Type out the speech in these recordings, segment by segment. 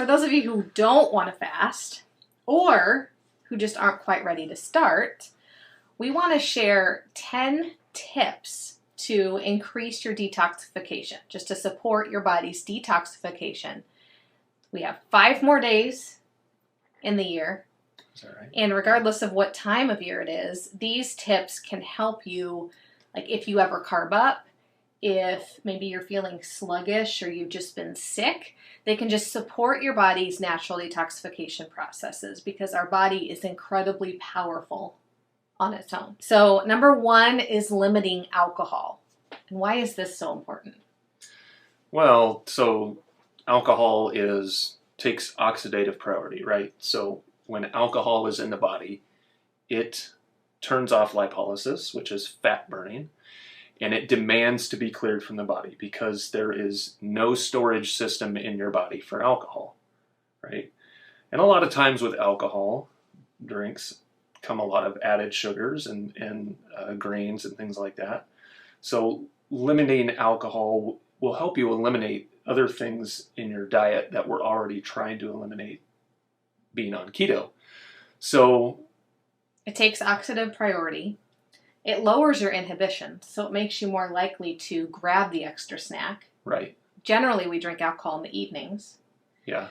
for those of you who don't want to fast or who just aren't quite ready to start, we want to share 10 tips to increase your detoxification, just to support your body's detoxification. We have 5 more days in the year. Is that right? And regardless of what time of year it is, these tips can help you, like if you ever carb up, if maybe you're feeling sluggish or you've just been sick, they can just support your body's natural detoxification processes because our body is incredibly powerful on its own. So number 1 is limiting alcohol. And why is this so important? Well, so alcohol takes oxidative priority, right? So when alcohol is in the body, it turns off lipolysis, which is fat burning, and it demands to be cleared from the body because there is no storage system in your body for alcohol, right? And a lot of times with alcohol drinks come a lot of added sugars and grains and things like that. So limiting alcohol will help you eliminate other things in your diet that we're already trying to eliminate being on keto. So it takes oxidative priority. It lowers your inhibition, so it makes you more likely to grab the extra snack. Right. Generally, we drink alcohol in the evenings. Yeah.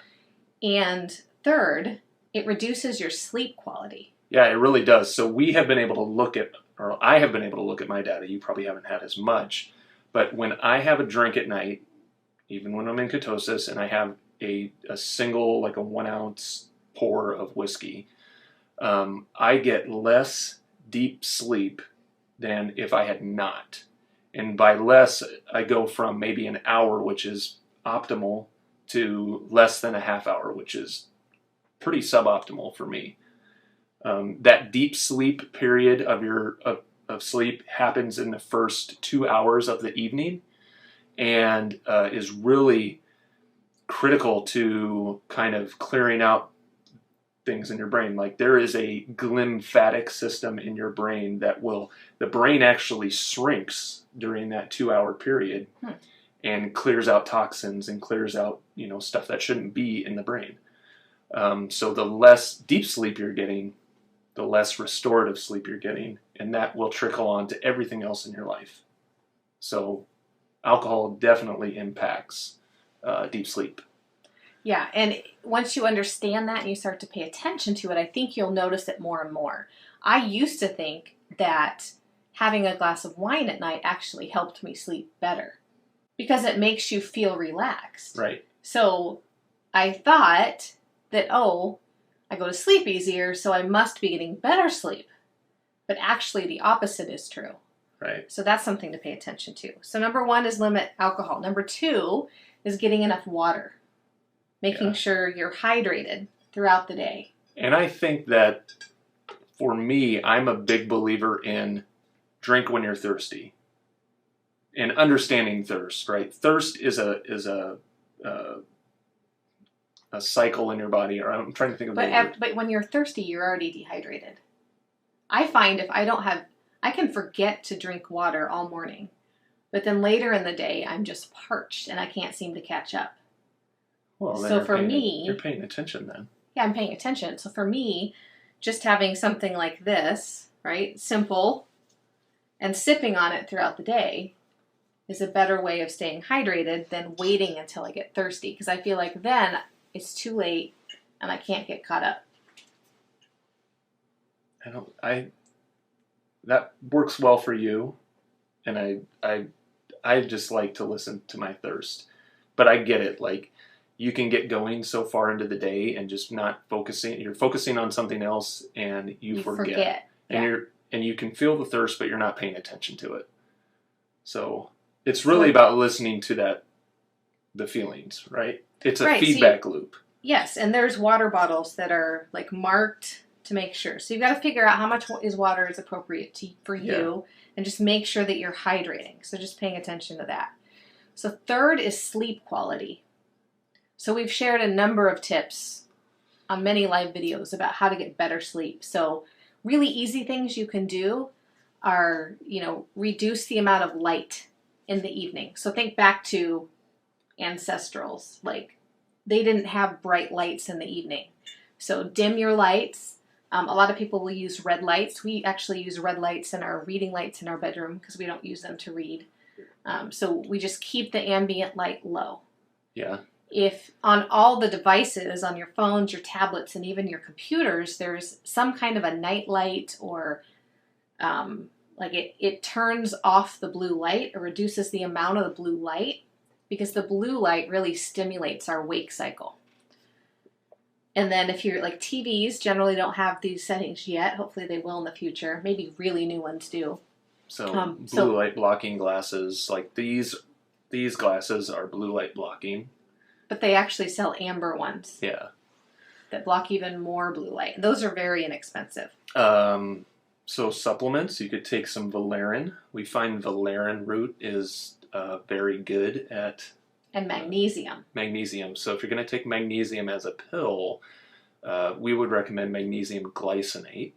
And third, it reduces your sleep quality. Yeah, it really does. So we have been able to look at, or I have been able to look at my data. You probably haven't had as much. But when I have a drink at night, even when I'm in ketosis, and I have a single, like a 1 ounce pour of whiskey, I get less deep sleep than if I had not. And by less, I go from maybe an hour, which is optimal, to less than a half hour, which is pretty suboptimal for me. That deep sleep period of sleep happens in the first 2 hours of the evening and is really critical to kind of clearing out things in your brain. Like there is a glymphatic system in your brain the brain actually shrinks during that 2 hour period and clears out toxins and clears out, stuff that shouldn't be in the brain. So the less deep sleep you're getting, the less restorative sleep you're getting, and that will trickle on to everything else in your life. So alcohol definitely impacts deep sleep. Yeah, and once you understand that and you start to pay attention to it, I think you'll notice it more and more. I used to think that having a glass of wine at night actually helped me sleep better because it makes you feel relaxed. Right. So I thought that, I go to sleep easier, so I must be getting better sleep. But actually the opposite is true. Right. So that's something to pay attention to. So number 1 is limit alcohol. Number 2 is getting enough water. Making sure you're hydrated throughout the day. And I think that for me, I'm a big believer in drink when you're thirsty. And understanding thirst, right? Thirst is a cycle in your body, or I'm trying to think of the word. But when you're thirsty, you're already dehydrated. I find if I can forget to drink water all morning, but then later in the day, I'm just parched and I can't seem to catch up. Well, then so for me, you're paying attention then. Yeah, I'm paying attention. So for me, just having something like this, right, simple, and sipping on it throughout the day is a better way of staying hydrated than waiting until I get thirsty. Because I feel like then it's too late and I can't get caught up. That works well for you, and I just like to listen to my thirst. But I get it, like you can get going so far into the day and just not focusing. You're focusing on something else and you forget. And you can feel the thirst, but you're not paying attention to it. So it's really about listening to the feelings, right? It's a feedback loop. Yes, and there's water bottles that are like marked to make sure. So you've got to figure out how much water is appropriate for you and just make sure that you're hydrating. So just paying attention to that. So third is sleep quality. So we've shared a number of tips on many live videos about how to get better sleep. So really easy things you can do are, reduce the amount of light in the evening. So think back to ancestrals, like they didn't have bright lights in the evening. So dim your lights. A lot of people will use red lights. We actually use red lights in our reading lights in our bedroom because we don't use them to read. So we just keep the ambient light low. Yeah. If on all the devices, on your phones, your tablets, and even your computers, there's some kind of a night light or like it turns off the blue light or reduces the amount of the blue light because the blue light really stimulates our wake cycle. And then if you're like TVs generally don't have these settings yet. Hopefully they will in the future. Maybe really new ones do. So blue light blocking glasses, like these glasses are blue light blocking. But they actually sell amber ones. Yeah. That block even more blue light. Those are very inexpensive. So supplements, you could take some valerian. We find valerian root is very good at... And magnesium. Magnesium. So if you're going to take magnesium as a pill, we would recommend magnesium glycinate.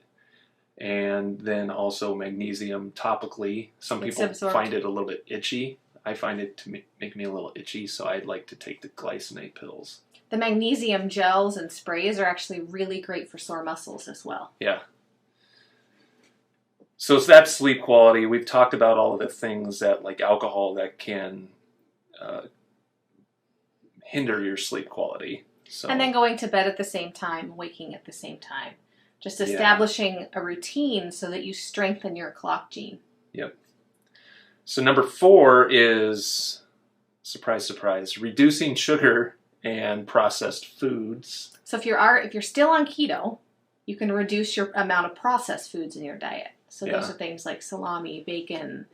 And then also magnesium topically. Some people find it a little bit itchy. I find it to make me a little itchy, so I'd like to take the glycinate pills. The magnesium gels and sprays are actually really great for sore muscles as well. Yeah. So that's sleep quality. We've talked about all of the things that, like alcohol, that can hinder your sleep quality. So. And then going to bed at the same time, waking at the same time. Just establishing a routine so that you strengthen your clock gene. Yep. So number 4 is, surprise, surprise, reducing sugar and processed foods. So if you're still on keto, you can reduce your amount of processed foods in your diet. So those are things like salami, bacon.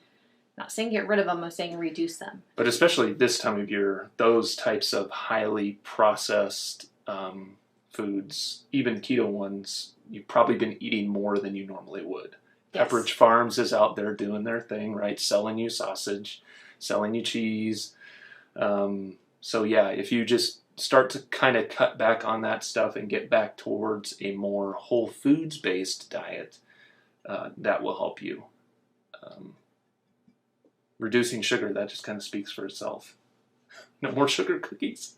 Not saying get rid of them, I'm saying reduce them. But especially this time of year, those types of highly processed foods, even keto ones, you've probably been eating more than you normally would. Yes. Pepperidge Farms is out there doing their thing, right? Selling you sausage, selling you cheese. So yeah, if you just start to kind of cut back on that stuff and get back towards a more whole foods based diet, that will help you. Reducing sugar, that just kind of speaks for itself. No more sugar cookies.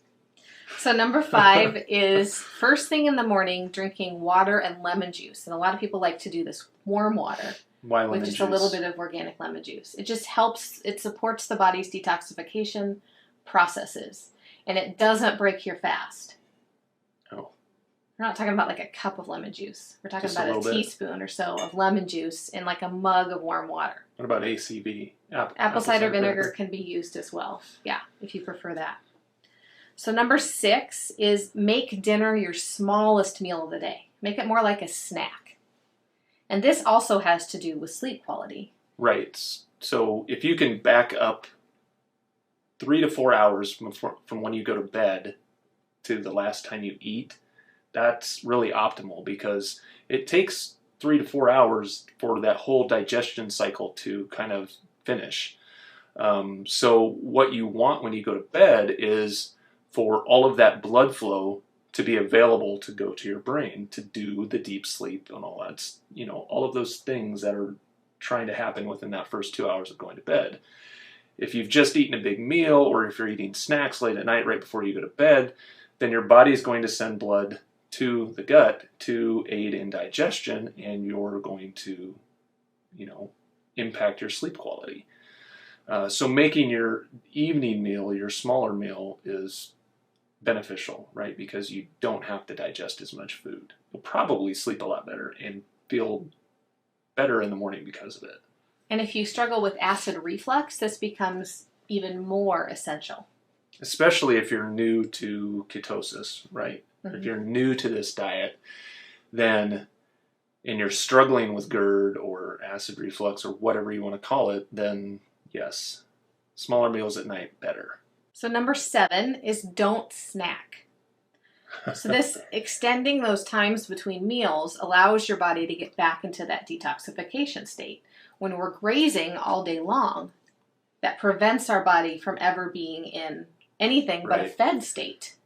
So number 5 is first thing in the morning, drinking water and lemon juice. And a lot of people like to do this warm water. Why lemon with just juice? A little bit of organic lemon juice. It just helps, it supports the body's detoxification processes. And it doesn't break your fast. Oh. We're not talking about like a cup of lemon juice. We're talking Just about a teaspoon or so of lemon juice in like a mug of warm water. What about ACV? Apple cider vinegar can be used as well. Yeah, if you prefer that. So number 6 is make dinner your smallest meal of the day. Make it more like a snack. And this also has to do with sleep quality. Right. So if you can back up 3 to 4 hours from when you go to bed to the last time you eat, that's really optimal because it takes 3 to 4 hours for that whole digestion cycle to kind of finish. So what you want when you go to bed is for all of that blood flow to be available to go to your brain to do the deep sleep and all that, all of those things that are trying to happen within that first 2 hours of going to bed. If you've just eaten a big meal or if you're eating snacks late at night right before you go to bed, then your body's going to send blood to the gut to aid in digestion, and you're going to, impact your sleep quality. So making your evening meal, your smaller meal, is beneficial, right? Because you don't have to digest as much food. You'll probably sleep a lot better and feel better in the morning because of it. And if you struggle with acid reflux, this becomes even more essential. Especially if you're new to ketosis, right? Mm-hmm. If you're new to this diet, then, and you're struggling with GERD or acid reflux or whatever you want to call it, then yes, smaller meals at night, better. So number 7 is don't snack. So this extending those times between meals allows your body to get back into that detoxification state. When we're grazing all day long, that prevents our body from ever being in anything but a fed state.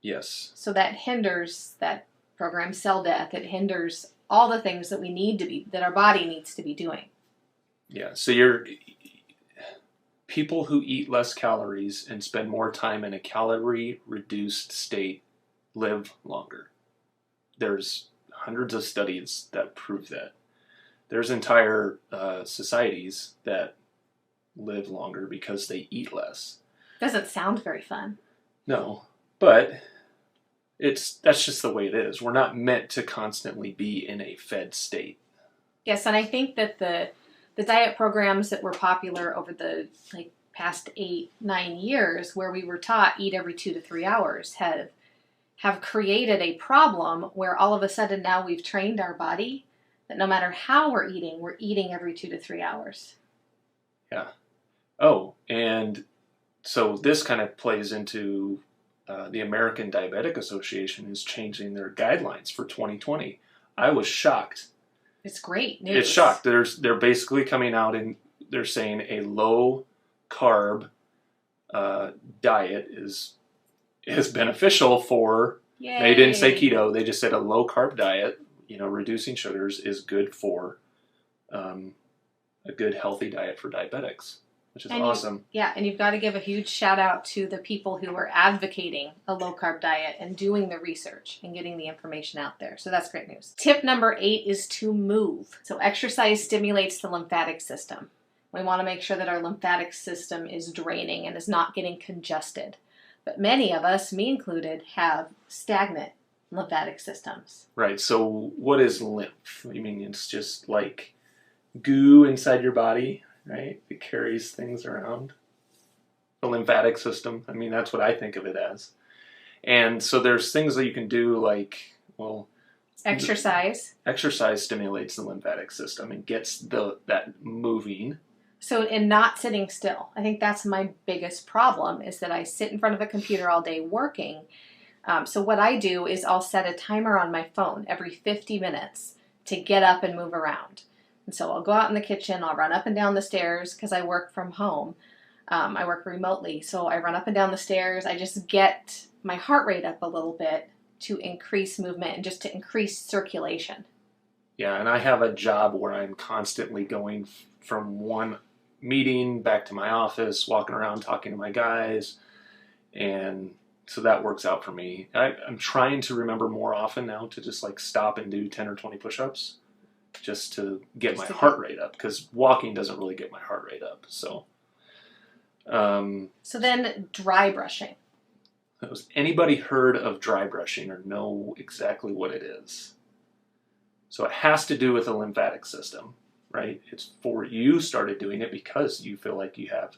Yes. So that hinders that programmed cell death. It hinders all the things that we need to be, that our body needs to be doing. Yeah. So people who eat less calories and spend more time in a calorie-reduced state live longer. There's hundreds of studies that prove that. There's entire societies that live longer because they eat less. Doesn't sound very fun. No, but that's just the way it is. We're not meant to constantly be in a fed state. Yes, and I think that the diet programs that were popular over the past 8-9 years, where we were taught eat every 2 to 3 hours, have created a problem where all of a sudden now we've trained our body that no matter how we're eating every 2 to 3 hours. Yeah. Oh, and so this kind of plays into the American Diabetic Association is changing their guidelines for 2020. I was shocked. It's great news. It's shocked. They're basically coming out and they're saying a low carb diet is beneficial for. Yay. They didn't say keto. They just said a low carb diet. Reducing sugars is good for a good healthy diet for diabetics, which is awesome. And you've got to give a huge shout out to the people who are advocating a low carb diet and doing the research and getting the information out there. So that's great news. Tip number 8 is to move. So exercise stimulates the lymphatic system. We want to make sure that our lymphatic system is draining and is not getting congested. But many of us, me included, have stagnant lymphatic systems. Right. So what is lymph? I mean, it's just like goo inside your body, right? It carries things around. The lymphatic system. I mean, that's what I think of it as. And so there's things that you can do like, exercise. Exercise stimulates the lymphatic system and gets that moving. So, and not sitting still. I think that's my biggest problem is that I sit in front of a computer all day working. So what I do is I'll set a timer on my phone every 50 minutes to get up and move around. And so I'll go out in the kitchen, I'll run up and down the stairs because I work from home. I work remotely, so I run up and down the stairs. I just get my heart rate up a little bit to increase movement and just to increase circulation. Yeah, and I have a job where I'm constantly going from one meeting back to my office, walking around talking to my guys, and so that works out for me. I'm trying to remember more often now to just stop and do 10 or 20 push-ups just to get my heart rate up, because walking doesn't really get my heart rate up. So then dry brushing. Has anybody heard of dry brushing or know exactly what it is? So it has to do with the lymphatic system, right? It's for you started doing it because you feel like you have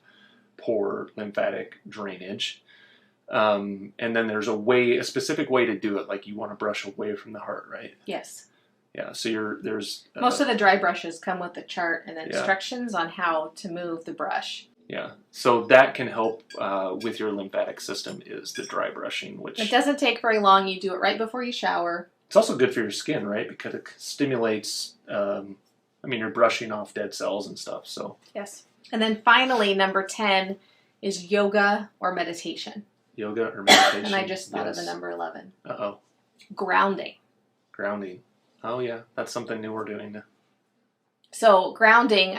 poor lymphatic drainage. And then there's a specific way to do it. Like you want to brush away from the heart, right? Yes. Yeah. So there's most of the dry brushes come with a chart and instructions on how to move the brush. Yeah. So that can help with your lymphatic system is the dry brushing, which it doesn't take very long. You do it right before you shower. It's also good for your skin, right? Because it stimulates. You're brushing off dead cells and stuff. So yes. And then finally, number 10 is yoga or meditation. Yoga or meditation. And I just thought of the number 11. Uh-oh. Grounding. Oh, yeah. That's something new we're doing. So grounding,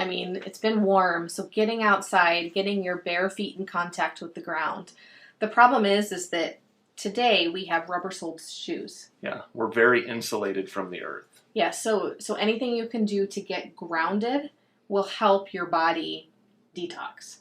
it's been warm. So getting outside, getting your bare feet in contact with the ground. The problem is that today we have rubber-soled shoes. Yeah. We're very insulated from the earth. Yeah. So anything you can do to get grounded will help your body detox.